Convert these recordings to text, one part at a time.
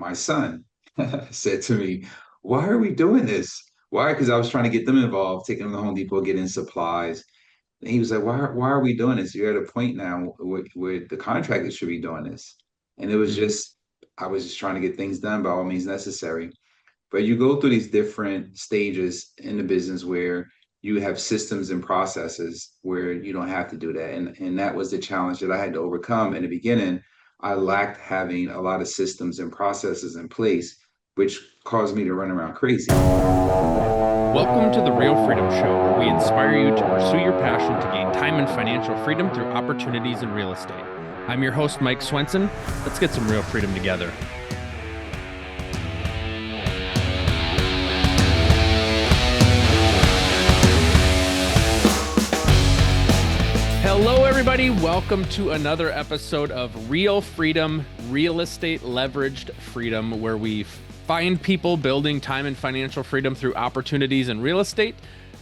my son said to me, "Why are we doing this? Why?" Because I was trying to get them involved, taking them to Home Depot, getting supplies. And he was like, why are we doing this? You're at a point now where the contractors should be doing this." And it was Mhm. just, I was just trying to get things done by all means necessary. But you go through these different stages in the business where you have systems and processes where you don't have to do that. And that was the challenge that I had to overcome in the beginning. I lacked having a lot of systems and processes in place, which caused me to run around crazy. Welcome to the Real Freedom Show, where we inspire you to pursue your passion to gain time and financial freedom through opportunities in real estate. I'm your host, Mike Swenson. Let's get some real freedom together. Hello, everybody. Welcome to another episode of Real Freedom, Real Estate Leveraged Freedom, where we find people building time and financial freedom through opportunities in real estate.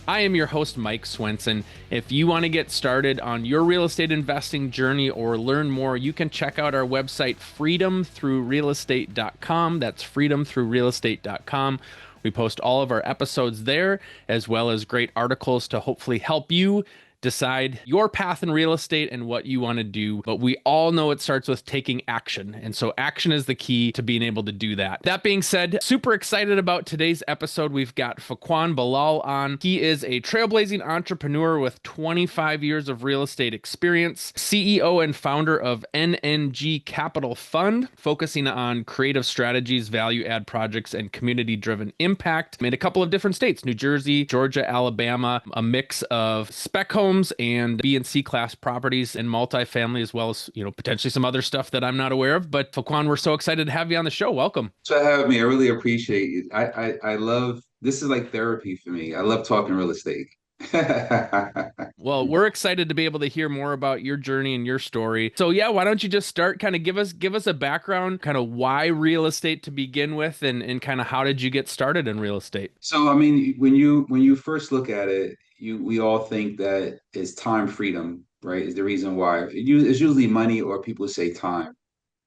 I am your host, Mike Swenson. If you want to get started on your real estate investing journey or learn more, you can check out our website, freedomthroughrealestate.com. That's freedomthroughrealestate.com. We post all of our episodes there, as well as great articles to hopefully help you decide your path in real estate and what you want to do. But we all know it starts with taking action. And so action is the key to being able to do that. That being said, super excited about today's episode. We've got Fuquan Bilal on. He is a trailblazing entrepreneur with 25 years of real estate experience, CEO and founder of NNG Capital Fund, focusing on creative strategies, value add projects, and community driven impact in a couple of different states, New Jersey, Georgia, Alabama, a mix of spec homes and B and C class properties and multifamily, as well as, potentially some other stuff that I'm not aware of. But Faquan, we're so excited to have you on the show. Welcome. So having me, I really appreciate it. I love, this is like therapy for me. I love talking real estate. Well, we're excited to be able to hear more about your journey and your story. So yeah, why don't you just start, kind of give us a background, kind of why real estate to begin with, and kind of how did you get started in real estate? So I mean, when you first look at it, we all think that it's time freedom, right? Is the reason why. It's usually money or people say time.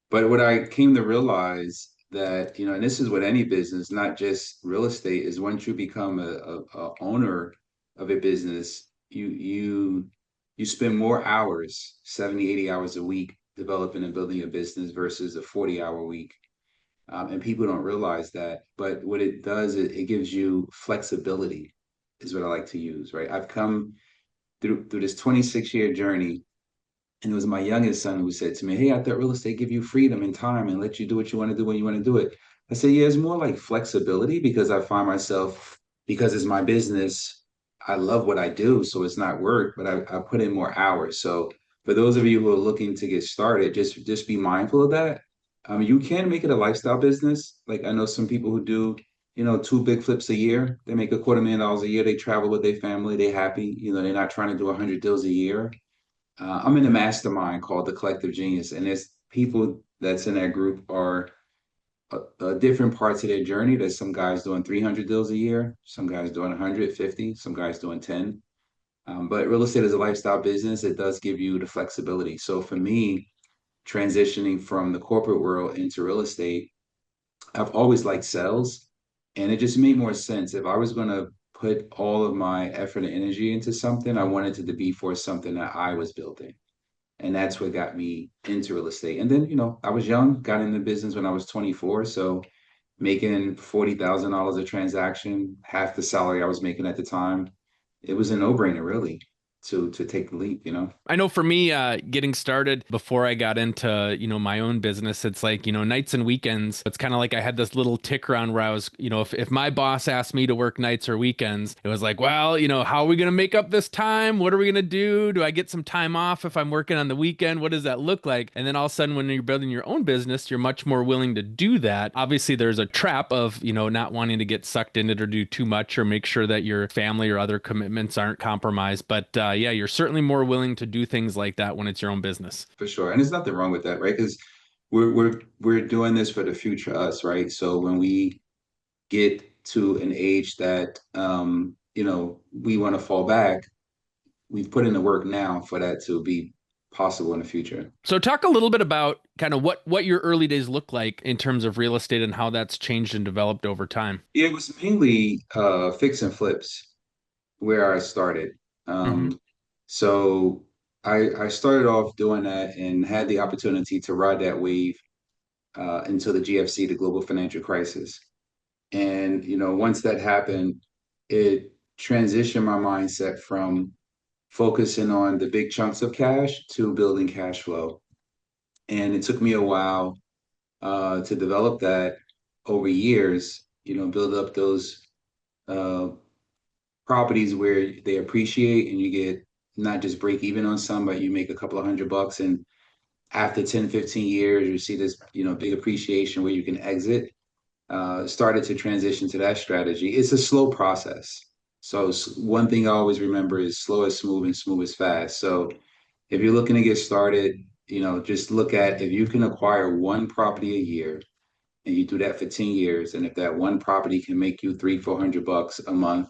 But what I came to realize that, and this is with any business, not just real estate, is once you become a owner of a business, you spend more hours, 70, 80 hours a week developing and building a business versus a 40-hour week. And people don't realize that. But what it does, it gives you flexibility, is what I like to use, right? I've come through this 26-year journey, and it was my youngest son who said to me, "Hey, I thought real estate give you freedom and time and let you do what you want to do when you want to do it." I said, "Yeah, it's more like flexibility because I find myself, because it's my business, I love what I do. So it's not work, but I put in more hours." So for those of you who are looking to get started, just be mindful of that. You can make it a lifestyle business. Like I know some people who do, two big flips a year. They make $250,000 a year. They travel with their family. They're happy. They're not trying to do 100 deals a year. I'm in a mastermind called the Collective Genius, and there's people that's in that group are different parts of their journey. There's some guys doing 300 deals a year, some guys doing 150, some guys doing 10. But real estate is a lifestyle business. It does give you the flexibility. So for me, transitioning from the corporate world into real estate, I've always liked sales, and it just made more sense. If I was going to put all of my effort and energy into something, I wanted it to be for something that I was building. And that's what got me into real estate. And then, I was young, got in the business when I was 24. So making $40,000 a transaction, half the salary I was making at the time, it was a no-brainer really to take the leap. I know for me, getting started before I got into, my own business, it's like, nights and weekends. It's kind of like I had this little tick around where I was, if my boss asked me to work nights or weekends, it was like, well, how are we going to make up this time? What are we going to do? Do I get some time off if I'm working on the weekend? What does that look like? And then all of a sudden, when you're building your own business, you're much more willing to do that. Obviously, there's a trap of, not wanting to get sucked in it or do too much or make sure that your family or other commitments aren't compromised. But yeah, you're certainly more willing to do things like that when it's your own business. For sure. And there's nothing wrong with that, right? Because we're doing this for the future us, right? So when we get to an age that we want to fall back, we've put in the work now for that to be possible in the future. So talk a little bit about kind of what your early days look like in terms of real estate and how that's changed and developed over time. Yeah, it was mainly fix and flips where I started. Hmm. So I started off doing that and had the opportunity to ride that wave until the GFC, the global financial crisis. And once that happened, it transitioned my mindset from focusing on the big chunks of cash to building cash flow. And it took me a while to develop that over years, build up those uh, properties where they appreciate and you get not just break even on some, but you make a couple of $100. And after 10, 15 years, you see this, big appreciation where you can exit. Started to transition to that strategy. It's a slow process. So one thing I always remember is slow is smooth and smooth is fast. So if you're looking to get started, just look at if you can acquire one property a year and you do that for 10 years, and if that one property can make you 300, $400 a month,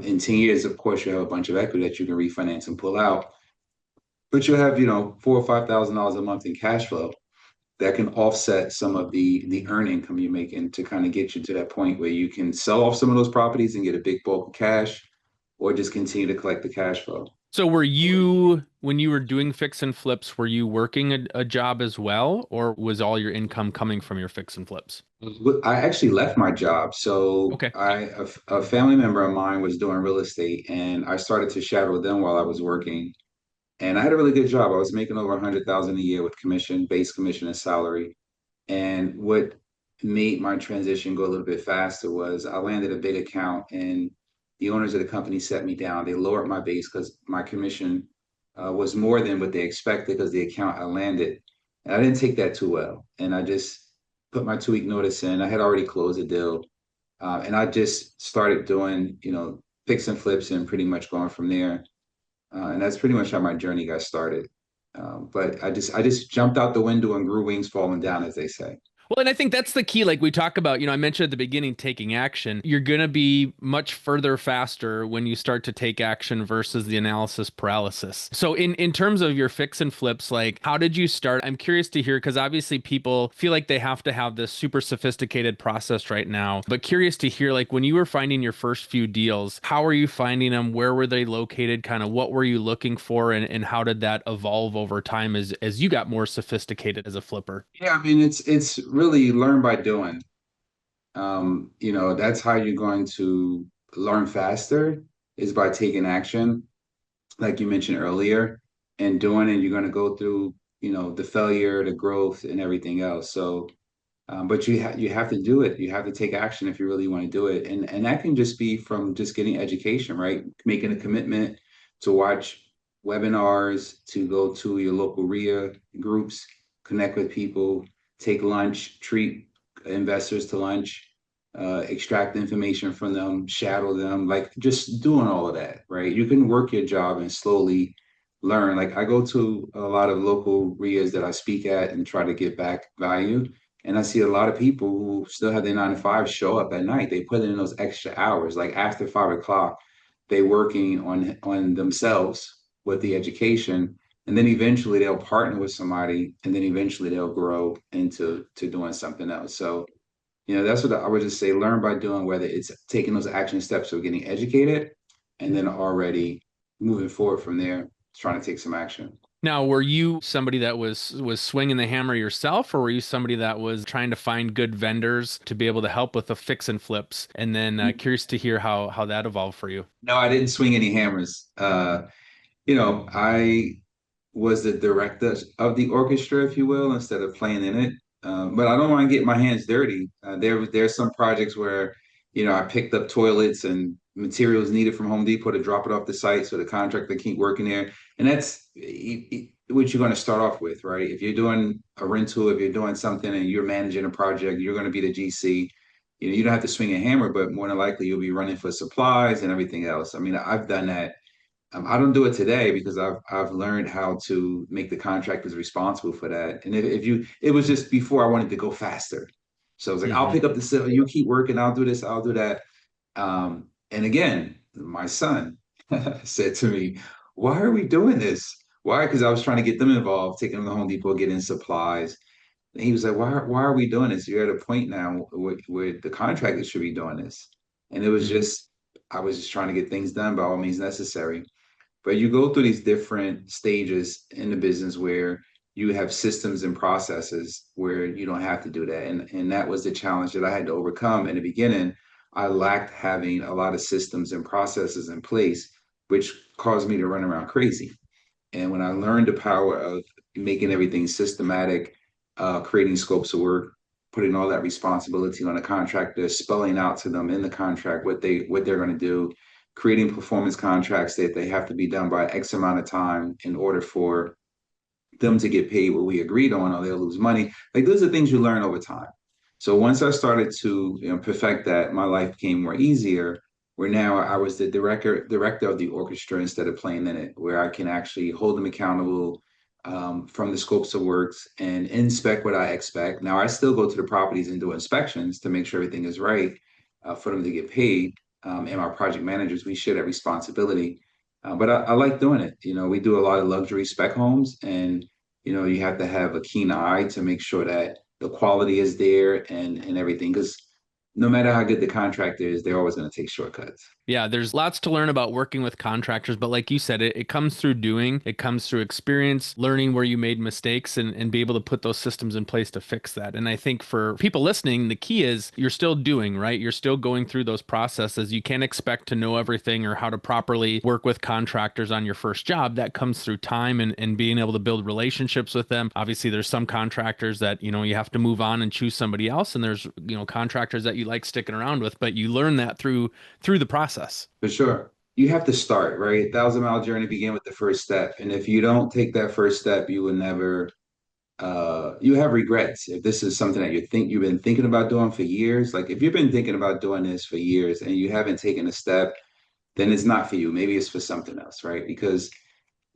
in 10 years, of course, you have a bunch of equity that you can refinance and pull out, but you'll have, $4,000 or $5,000 a month in cash flow that can offset some of the earned income you're making to kind of get you to that point where you can sell off some of those properties and get a big bulk of cash, or just continue to collect the cash flow. So were you, when you were doing fix and flips, were you working a job as well, or was all your income coming from your fix and flips? I actually left my job. So Okay. a family member of mine was doing real estate, and I started to shadow them while I was working. And I had a really good job. I was making over 100,000 a year with commission, base commission and salary. And what made my transition go a little bit faster was I landed a big account, and the owners of the company set me down. They lowered my base because my commission was more than what they expected because the account I landed. And I didn't take that too well. And I just put my 2 week notice in. I had already closed the deal. And I just started doing, fix and flips and pretty much going from there. And that's pretty much how my journey got started. But I just jumped out the window and grew wings falling down, as they say. Well, and I think that's the key. Like we talk about, I mentioned at the beginning, taking action. You're going to be much further faster when you start to take action versus the analysis paralysis. So in terms of your fix and flips, like how did you start? I'm curious to hear because obviously people feel like they have to have this super sophisticated process right now. But curious to hear, like when you were finding your first few deals, how were you finding them? Where were they located? Kind of what were you looking for, and how did that evolve over time as you got more sophisticated as a flipper? Yeah, I mean it's really learn by doing. That's how you're going to learn faster is by taking action, like you mentioned earlier, and doing it. You're going to go through, the failure, the growth, and everything else. So, but you have to do it. You have to take action if you really want to do it, and that can just be from just getting education, right? Making a commitment to watch webinars, to go to your local RIA groups, connect with people, take lunch, treat investors to lunch, extract information from them, shadow them, like just doing all of that, right? You can work your job and slowly learn. Like I go to a lot of local RIAs that I speak at and try to give back value. And I see a lot of people who still have their 9 to 5 show up at night. They put in those extra hours, like after 5 o'clock, they working on themselves with the education. And then eventually they'll partner with somebody, and then eventually they'll grow into doing something else. So that's what I would just say, learn by doing, whether it's taking those action steps of getting educated and then already moving forward from there, trying to take some action. Now, were you somebody that was swinging the hammer yourself, or were you somebody that was trying to find good vendors to be able to help with the fix and flips? And then curious to hear how that evolved for you. No, I didn't swing any hammers. I was the director of the orchestra, if you will, instead of playing in it. But I don't want to get my hands dirty. There's some projects where, I picked up toilets and materials needed from Home Depot to drop it off the site so the contractor can keep working there. And that's what you're going to start off with, right? If you're doing a rental, if you're doing something and you're managing a project, you're going to be the GC. You don't have to swing a hammer, but more than likely you'll be running for supplies and everything else. I mean, I've done that. I don't do it today because I've learned how to make the contractors responsible for that. And it was just before I wanted to go faster. So I was like, I'll Hmm. pick up the cell, you keep working, I'll do this, I'll do that. And again, my son said to me, "Why are we doing this? Why? Because I was trying to get them involved, taking them to Home Depot, getting supplies. And he was like, why are we doing this? You're at a point now where the contractors should be doing this. And it was Mhm. just, I was just trying to get things done by all means necessary. But you go through these different stages in the business where you have systems and processes where you don't have to do that. And that was the challenge that I had to overcome in the beginning. I lacked having a lot of systems and processes in place, which caused me to run around crazy. And when I learned the power of making everything systematic, creating scopes of work, putting all that responsibility on a contractor, spelling out to them in the contract what they're going to do, creating performance contracts that they have to be done by X amount of time in order for them to get paid what we agreed on, or they'll lose money. Like those are things you learn over time. So once I started to perfect that, my life became more easier. Where now I was the director of the orchestra instead of playing in it, where I can actually hold them accountable from the scopes of works and inspect what I expect. Now I still go to the properties and do inspections to make sure everything is right for them to get paid. And our project managers, we share that responsibility. But I like doing it. We do a lot of luxury spec homes, and you have to have a keen eye to make sure that the quality is there and everything. Because no matter how good the contractor is, they're always going to take shortcuts. Yeah, there's lots to learn about working with contractors, but like you said, it comes through doing, it comes through experience, learning where you made mistakes and be able to put those systems in place to fix that. And I think for people listening, the key is you're still doing, right? You're still going through those processes. You can't expect to know everything or how to properly work with contractors on your first job. That comes through time and being able to build relationships with them. Obviously, there's some contractors that, you have to move on and choose somebody else. And there's, contractors that you like sticking around with, but you learn that through the process. For sure. You have to start, right? 1,000 mile journey begin with the first step. And if you don't take that first step, you will never you have regrets. If this is something that you've been thinking about doing for years, like if you've been thinking about doing this for years and you haven't taken a step, then it's not for you. Maybe it's for something else, right? Because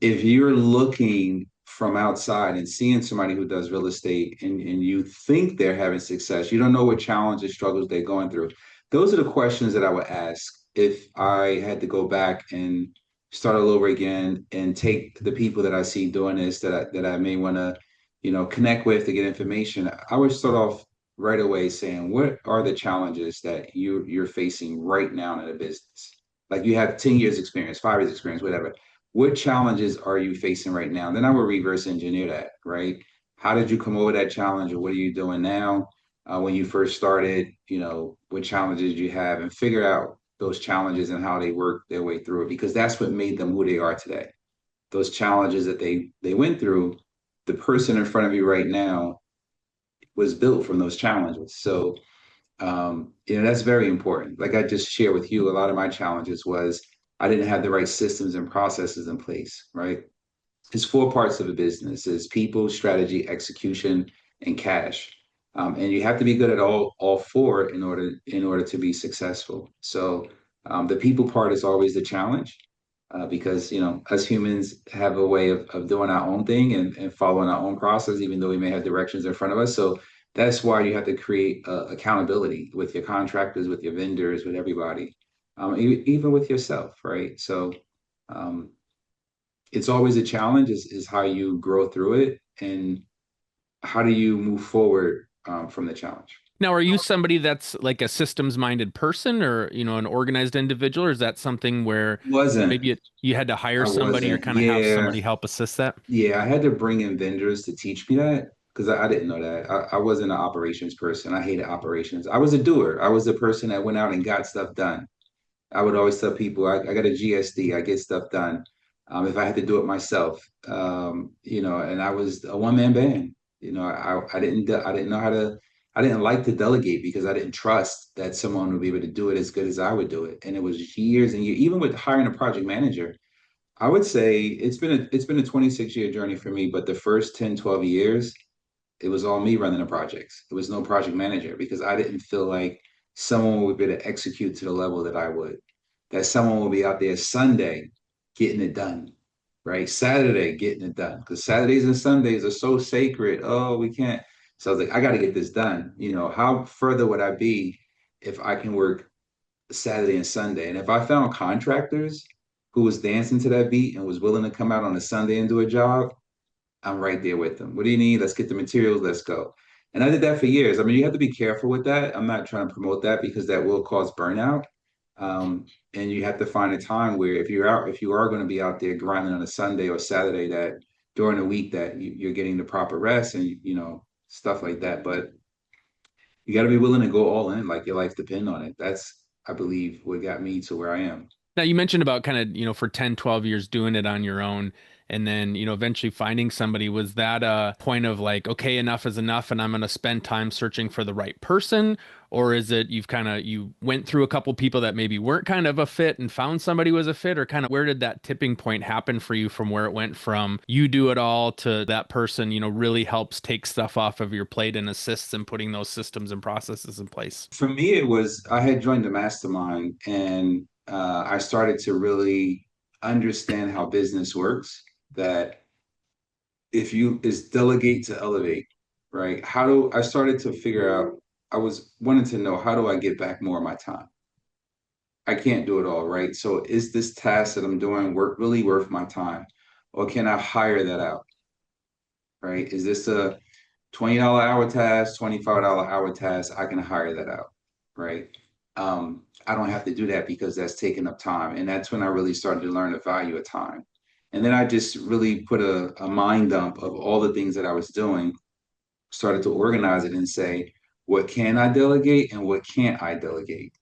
if you're looking from outside and seeing somebody who does real estate and you think they're having success, you don't know what challenges, struggles they're going through. Those are the questions that I would ask if I had to go back and start all over again and take the people that I see doing this that I may want to, connect with to get information. I would start off right away saying, what are the challenges that you're facing right now in a business? Like you have 10 years experience, 5 years experience, whatever. What challenges are you facing right now? Then I will reverse engineer that, right? How did you come over that challenge, or what are you doing now? When you first started, what challenges you have, and figure out those challenges and how they work their way through it, because that's what made them who they are today. Those challenges that they went through, the person in front of you right now was built from those challenges. So that's very important. Like I just shared with you, a lot of my challenges was I didn't have the right systems and processes in place, right? It's four parts of a business: is people, strategy, execution, and cash. And you have to be good at all four in order to be successful. So the people part is always the challenge, because us humans have a way of doing our own thing and following our own process, even though we may have directions in front of us. So that's why you have to create accountability with your contractors, with your vendors, with everybody, even with yourself, right? So um, it's always a challenge, is how you grow through it and how do you move forward from the challenge. Now, are you somebody that's like a systems minded person or, an organized individual, or is that something where Wasn't maybe you had to hire I somebody or wasn't kind of have Yeah, somebody help assist that? yeah, I had to bring in vendors to teach me that because I didn't know that. I wasn't an operations person. I hated operations. I was a doer. I was the person that went out and got stuff done. I would always tell people I got a GSD, I get stuff done. If I had to do it myself, and I was a one-man band. I didn't know how to, I didn't like to delegate because I didn't trust that someone would be able to do it as good as I would do it. And it was years and years, even with hiring a project manager. I would say it's been a 26-year journey for me, but the first 10, 12 years, it was all me running the projects. There was no project manager because I didn't feel like someone would be able to execute to the level that I would. That someone will be out there Sunday getting it done, right? Saturday getting it done. Because Saturdays and Sundays are so sacred. Oh, we can't. So I was like, I got to get this done. How further would I be if I can work Saturday and Sunday? And if I found contractors who was dancing to that beat and was willing to come out on a Sunday and do a job, I'm right there with them. What do you need? Let's get the materials. Let's go. And I did that for years. I mean, you have to be careful with that. I'm not trying to promote that because that will cause burnout. Um, and you have to find a time where if you are going to be out there grinding on a Sunday or Saturday, that during the week that you're getting the proper rest and stuff like that. But you got to be willing to go all in, like your life depend on it. That's, I believe, what got me to where I am. Now you mentioned about kind of, for 10, 12 years doing it on your own and then, eventually finding somebody. Was that a point of like, okay, enough is enough and I'm going to spend time searching for the right person? Or is it you went through a couple people that maybe weren't kind of a fit and found somebody was a fit? Or kind of where did that tipping point happen for you from where it went from you do it all to that person, really helps take stuff off of your plate and assists in putting those systems and processes in place? For me, it was I had joined the mastermind and I started to really understand how business works. That if you is delegate to elevate, right? How do I started to figure out? I was wanting to know how do I get back more of my time? I can't do it all, right? So is this task that I'm doing work really worth my time, or can I hire that out? Right? Is this a $20 hour task, $25 hour task? I can hire that out, right? I don't have to do that because that's taking up time. And that's when I really started to learn the value of time. And then I just really put a mind dump of all the things that I was doing, started to organize it and say, what can I delegate and what can't I delegate?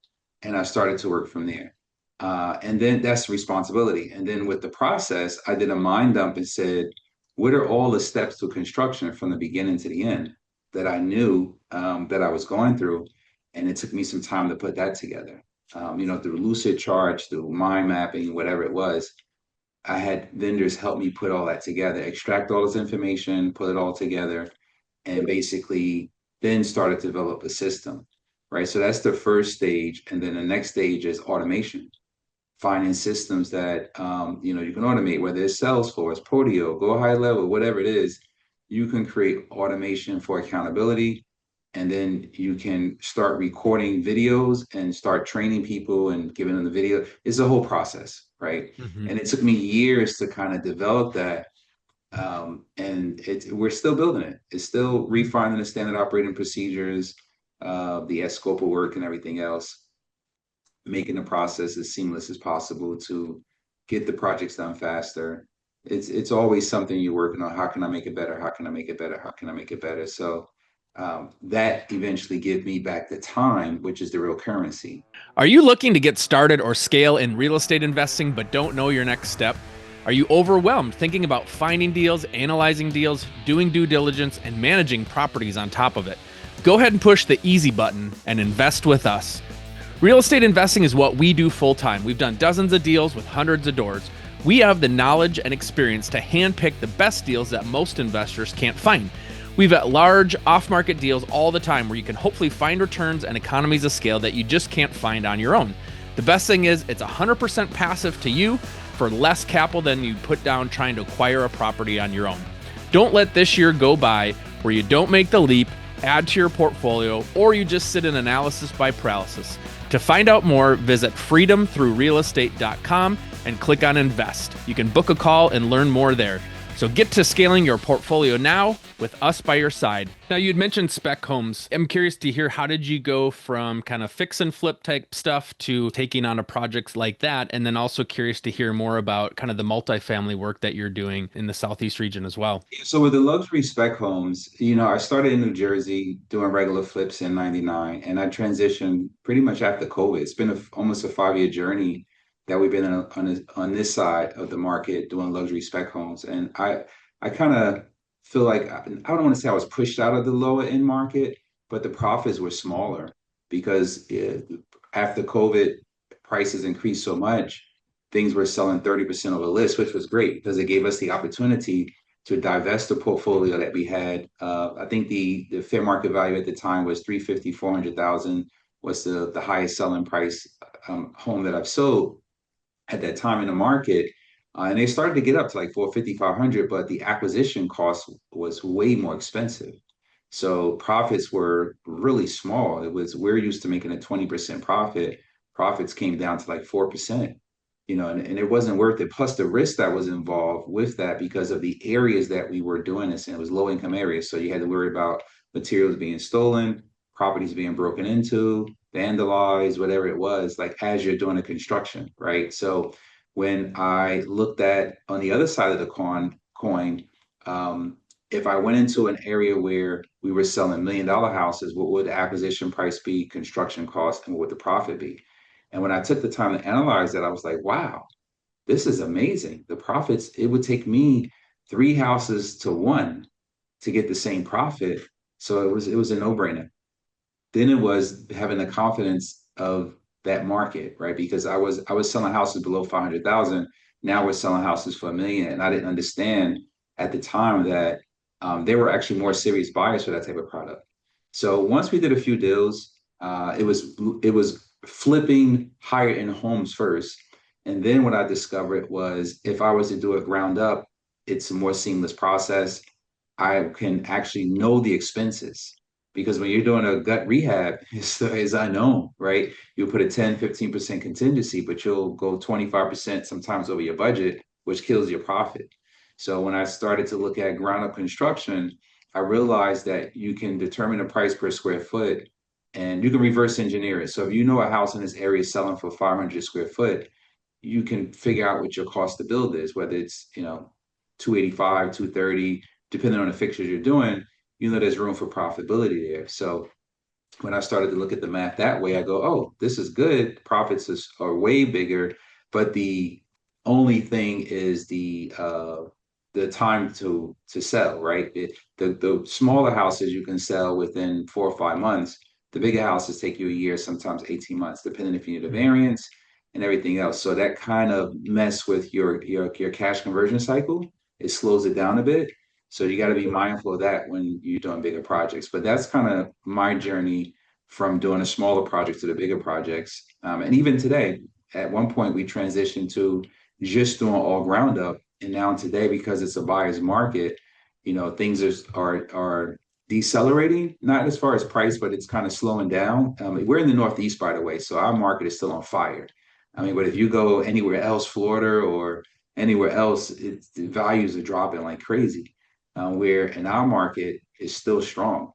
And I started to work from there. And then that's responsibility. And then with the process, I did a mind dump and said, what are all the steps to construction from the beginning to the end that I knew that I was going through? And it took me some time to put that together. Through Lucid Charge, through mind mapping, whatever it was, I had vendors help me put all that together, extract all this information, put it all together, and basically then started to develop a system, right? So that's the first stage. And then the next stage is automation, finding systems that you can automate, whether it's Salesforce, Podio, Go High Level, whatever it is. You can create automation for accountability, and then you can start recording videos and start training people and giving them the video. It's a whole process, right? Mhm. And it took me years to kind of develop that. And we're still building it. It's still refining the standard operating procedures, the scope of work and everything else, making the process as seamless as possible to get the projects done faster. It's always something you're working on. How can I make it better? How can I make it better? How can I make it better? So that eventually give me back the time, which is the real currency. Are you looking to get started or scale in real estate investing but don't know your next step? Are you overwhelmed thinking about finding deals, analyzing deals, doing due diligence, and managing properties on top of it? Go ahead and push the easy button and invest with us. Real estate investing is what we do full time. We've done dozens of deals with hundreds of doors. We have the knowledge and experience to handpick the best deals that most investors can't find. We've got large off-market deals all the time where you can hopefully find returns and economies of scale that you just can't find on your own. The best thing is it's 100% passive to you for less capital than you put down trying to acquire a property on your own. Don't let this year go by where you don't make the leap, add to your portfolio, or you just sit in analysis by paralysis. To find out more, visit freedomthroughrealestate.com and click on invest. You can book a call and learn more there. So get to scaling your portfolio now with us by your side. Now, you'd mentioned spec homes. I'm curious to hear, how did you go from kind of fix and flip type stuff to taking on a project like that? And then also curious to hear more about kind of the multifamily work that you're doing in the Southeast region as well. So with the luxury spec homes, I started in New Jersey doing regular flips in '99, and I transitioned pretty much after COVID. It's been almost a 5-year journey that we've been on this side of the market doing luxury spec homes. And I kind of feel like I don't want to say I was pushed out of the lower end market, but the profits were smaller because after COVID, prices increased so much, things were selling 30% of the list, which was great because it gave us the opportunity to divest the portfolio that we had. I think the fair market value at the time was 350, 400,000 was the highest selling price home that I've sold at that time in the market. And they started to get up to like 450, 500, but the acquisition cost was way more expensive. So profits were really small. We're used to making a 20% profit. Profits came down to like 4%. and it wasn't worth it. Plus the risk that was involved with that because of the areas that we were doing this in. It was low income areas. So you had to worry about materials being stolen, properties being broken into, vandalized, whatever it was, like as you're doing a construction, right? So when I looked at on the other side of the coin, um, if I went into an area where we were selling $1 million houses, what would the acquisition price be, construction cost, and what would the profit be? And when I took the time to analyze that, I was like, wow, this is amazing. The profits, it would take me three houses to one to get the same profit. So it was a no-brainer. Then it was having the confidence of that market, right? Because I was selling houses below 500,000. Now we're selling houses for 1 million, and I didn't understand at the time that they were actually more serious buyers for that type of product. So once we did a few deals, it was flipping higher end homes first, and then what I discovered was if I was to do it ground up, it's a more seamless process. I can actually know the expenses because when you're doing a gut rehab, it's unknown, right? You'll put a 10, 15% contingency, but you'll go 25% sometimes over your budget, which kills your profit. So when I started to look at ground up construction, I realized that you can determine a price per square foot and you can reverse engineer it. So if you know a house in this area is selling for 500 square foot, you can figure out what your cost to build is, whether it's, 285, 230, depending on the fixtures you're doing, there's room for profitability there. So when I started to look at the math that way, I go, oh, this is good. Are way bigger, but the only thing is the time to sell, right? The smaller houses you can sell within 4 or 5 months. The bigger houses take you a year, sometimes 18 months, depending if you need a Mhm. variance and everything else. So that kind of mess with your cash conversion cycle. It slows it down a bit. So you got to be mindful of that when you're doing bigger projects. But that's kind of my journey from doing a smaller project to the bigger projects. And even today, at one point, we transitioned to just doing all ground up. And now today, because it's a buyer's market, things are decelerating, not as far as price, but it's kind of slowing down. We're in the Northeast, by the way, so our market is still on fire. I mean, but if you go anywhere else, Florida or anywhere else, the values are dropping like crazy. Where in our market is still strong.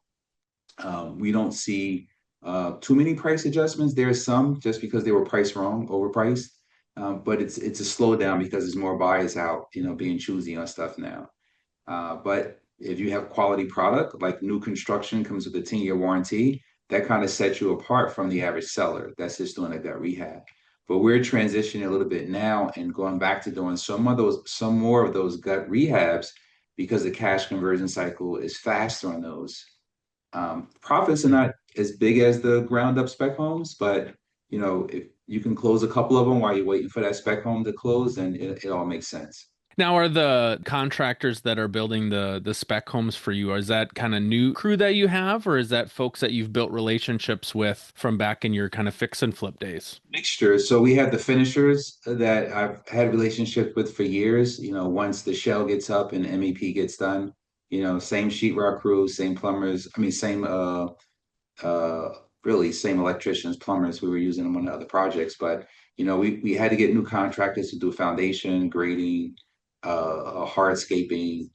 We don't see too many price adjustments. There are some just because they were priced wrong, overpriced. But it's a slowdown because there's more buyers out, being choosy on stuff now. But if you have quality product, like new construction comes with a 10-year warranty, that kind of sets you apart from the average seller that's just doing a gut rehab. But we're transitioning a little bit now and going back to doing some more of those gut rehabs because the cash conversion cycle is faster on those. Profits are not as big as the ground up spec homes, but if you can close a couple of them while you're waiting for that spec home to close, then it all makes sense. Now, are the contractors that are building the spec homes for you, is that kind of new crew that you have, or is that folks that you've built relationships with from back in your kind of fix and flip days? Mixture. So we have the finishers that I've had relationships with for years. Once the shell gets up and MEP gets done, same sheetrock crew, same plumbers. I mean, same uh, really same electricians, plumbers. We were using them on the other projects, but we had to get new contractors to do foundation, grading, hardscaping.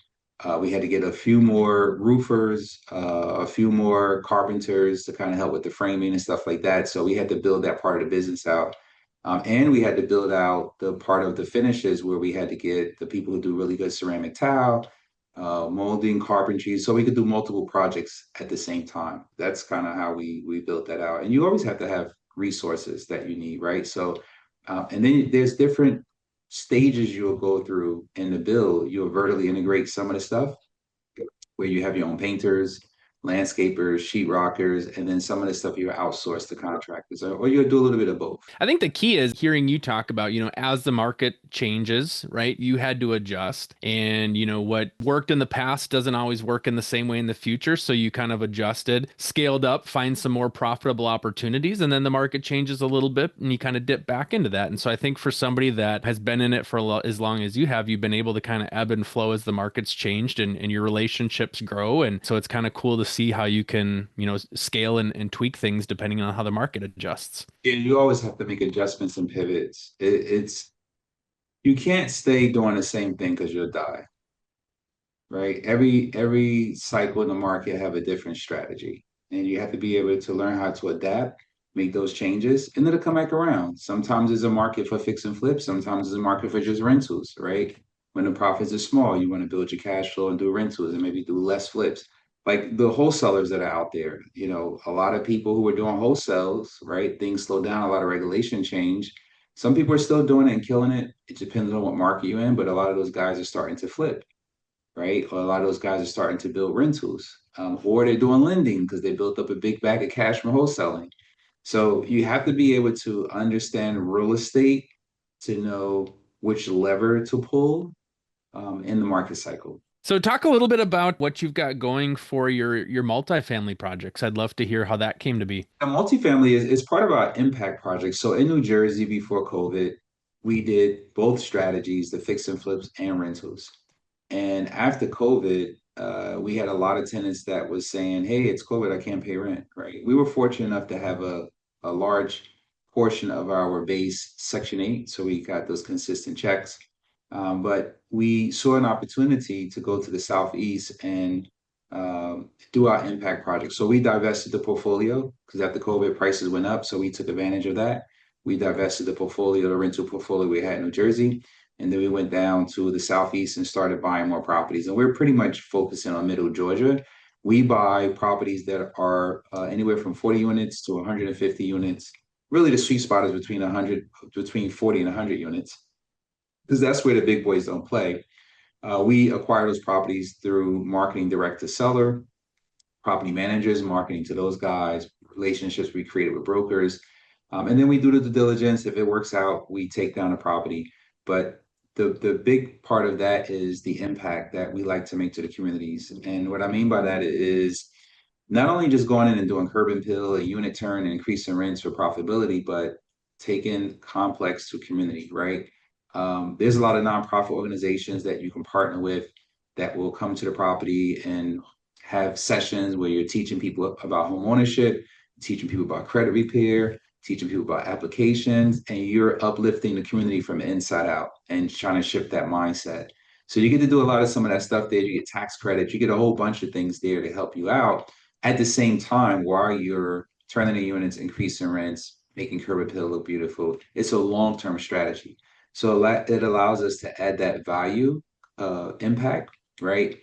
We had to get a few more roofers, a few more carpenters to kind of help with the framing and stuff like that. So we had to build that part of the business out. And we had to build out the part of the finishes where we had to get the people who do really good ceramic tile, molding, carpentry, so we could do multiple projects at the same time. That's kind of how we built that out. And you always have to have resources that you need, right? So, and then there's different stages you'll go through in the build. You'll vertically integrate some of the stuff where you have your own painters, landscapers, sheetrockers, and then some of the stuff you outsource to contractors, or you'll do a little bit of both. I think the key is hearing you talk about, as the market changes, right? You had to adjust. And, what worked in the past doesn't always work in the same way in the future. So you kind of adjusted, scaled up, find some more profitable opportunities. And then the market changes a little bit and you kind of dip back into that. And so I think for somebody that has been in it for as long as you have, you've been able to kind of ebb and flow as the market's changed and your relationships grow. And so it's kind of cool to see how you can, scale and tweak things depending on how the market adjusts. Yeah, you always have to make adjustments and pivots. It's You can't stay doing the same thing because you'll die, right? Every cycle in the market have a different strategy, and you have to be able to learn how to adapt, make those changes, and then it'll come back around. Sometimes there's a market for fix and flip. Sometimes there's a market for just rentals, right? When the profits are small, you want to build your cash flow and do rentals and maybe do less flips. Like the wholesalers that are out there, a lot of people who are doing wholesales, right? Things slow down, a lot of regulation change. Some people are still doing it and killing it. It depends on what market you're in, but a lot of those guys are starting to flip, right? Or a lot of those guys are starting to build rentals, or they're doing lending because they built up a big bag of cash from wholesaling. So you have to be able to understand real estate to know which lever to pull in the market cycle. So talk a little bit about what you've got going for your multifamily projects. I'd love to hear how that came to be. A multifamily is part of our impact project. So in New Jersey before COVID, we did both strategies, the fix and flips and rentals. And after COVID, we had a lot of tenants that was saying, "Hey, it's COVID, I can't pay rent." Right? We were fortunate enough to have a large portion of our base Section 8, so we got those consistent checks. But we saw an opportunity to go to the Southeast and do our impact project. So we divested the portfolio because after COVID, prices went up. So we took advantage of that. We divested the portfolio, the rental portfolio we had in New Jersey. And then we went down to the Southeast and started buying more properties. And we're pretty much focusing on middle Georgia. We buy properties that are anywhere from 40 units to 150 units. Really, the sweet spot is between 40 and 100 units, because that's where the big boys don't play. We acquire those properties through marketing direct to seller, property managers, marketing to those guys, relationships we created with brokers. And then we do the due diligence. If it works out, we take down the property. But the big part of that is the impact that we like to make to the communities. And what I mean by that is not only just going in and doing curb and pill, a unit turn, and increasing rents for profitability, but taking complex to community, right? There's a lot of nonprofit organizations that you can partner with that will come to the property and have sessions where you're teaching people about home ownership, teaching people about credit repair, teaching people about applications, and you're uplifting the community from the inside out and trying to shift that mindset. So you get to do a lot of some of that stuff there. You get tax credits, you get a whole bunch of things there to help you out at the same time while you're turning the units, increasing rents, making curb appeal look beautiful. It's a long-term strategy. So it allows us to add that value, impact, right?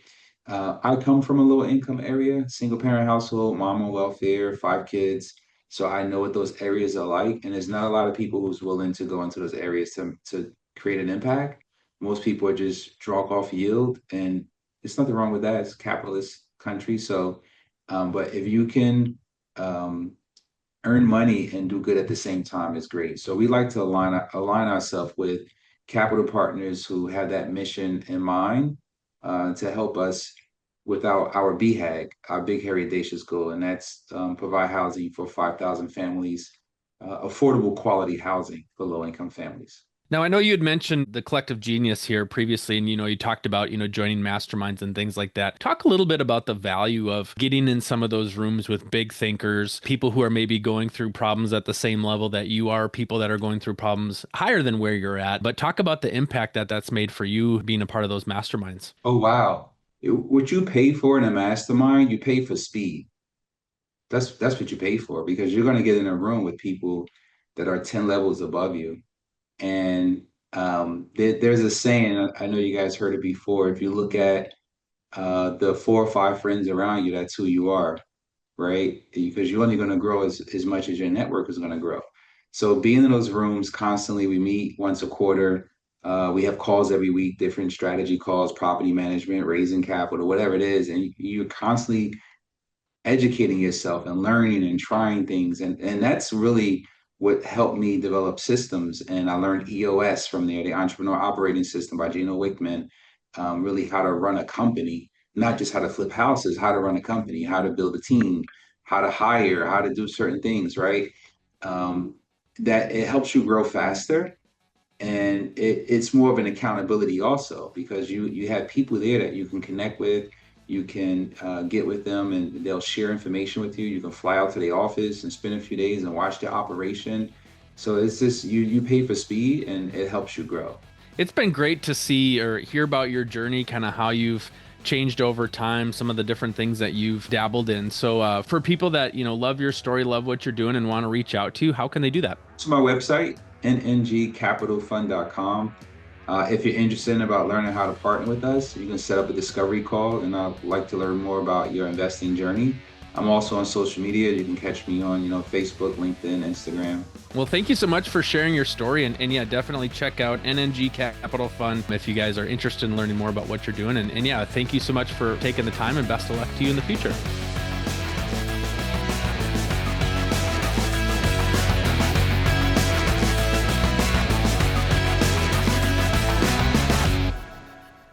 I come from a low income area, single parent household, mom on welfare, 5 kids. So I know what those areas are like. And there's not a lot of people who's willing to go into those areas to create an impact. Most people are just draw off yield, and there's nothing wrong with that. It's a capitalist country. So, but if you can earn money and do good at the same time is great. So we like to align ourselves with capital partners who have that mission in mind, to help us with our BHAG, our Big Hairy Audacious goal, and that's provide housing for 5,000 families, affordable quality housing for low income families. Now, I know you had mentioned the collective genius here previously, and you talked about, joining masterminds and things like that. Talk a little bit about the value of getting in some of those rooms with big thinkers, people who are maybe going through problems at the same level that you are, people that are going through problems higher than where you're at. But talk about the impact that that's made for you being a part of those masterminds. Oh, wow. What you pay for in a mastermind, you pay for speed. That's what you pay for, because you're going to get in a room with people that are 10 levels above you. And there's a saying, I know you guys heard it before. If you look at the 4 or 5 friends around you, that's who you are, right? Because you're only going to grow as much as your network is going to grow. So being in those rooms constantly, we meet once a quarter. We have calls every week, different strategy calls, property management, raising capital, whatever it is. And you're constantly educating yourself and learning and trying things. And that's really what helped me develop systems. And I learned EOS from there, the Entrepreneur Operating System by Gino Wickman, really how to run a company, not just how to flip houses, how to run a company, how to build a team, how to hire, how to do certain things, right? Um, that it helps you grow faster, and it's more of an accountability also, because you have people there that you can connect with. You can get with them and they'll share information with you. You can fly out to the office and spend a few days and watch the operation. So it's just you pay for speed and it helps you grow. It's been great to see or hear about your journey, kind of how you've changed over time, some of the different things that you've dabbled in. So for people that, love your story, love what you're doing and want to reach out to you, how can they do that? To my website, nngcapitalfund.com. If you're interested in about learning how to partner with us, you can set up a discovery call, and I'd like to learn more about your investing journey. I'm also on social media. You can catch me on, Facebook, LinkedIn, Instagram. Well, thank you so much for sharing your story. And yeah, definitely check out NNG Capital Fund if you guys are interested in learning more about what you're doing. And yeah, thank you so much for taking the time, and best of luck to you in the future.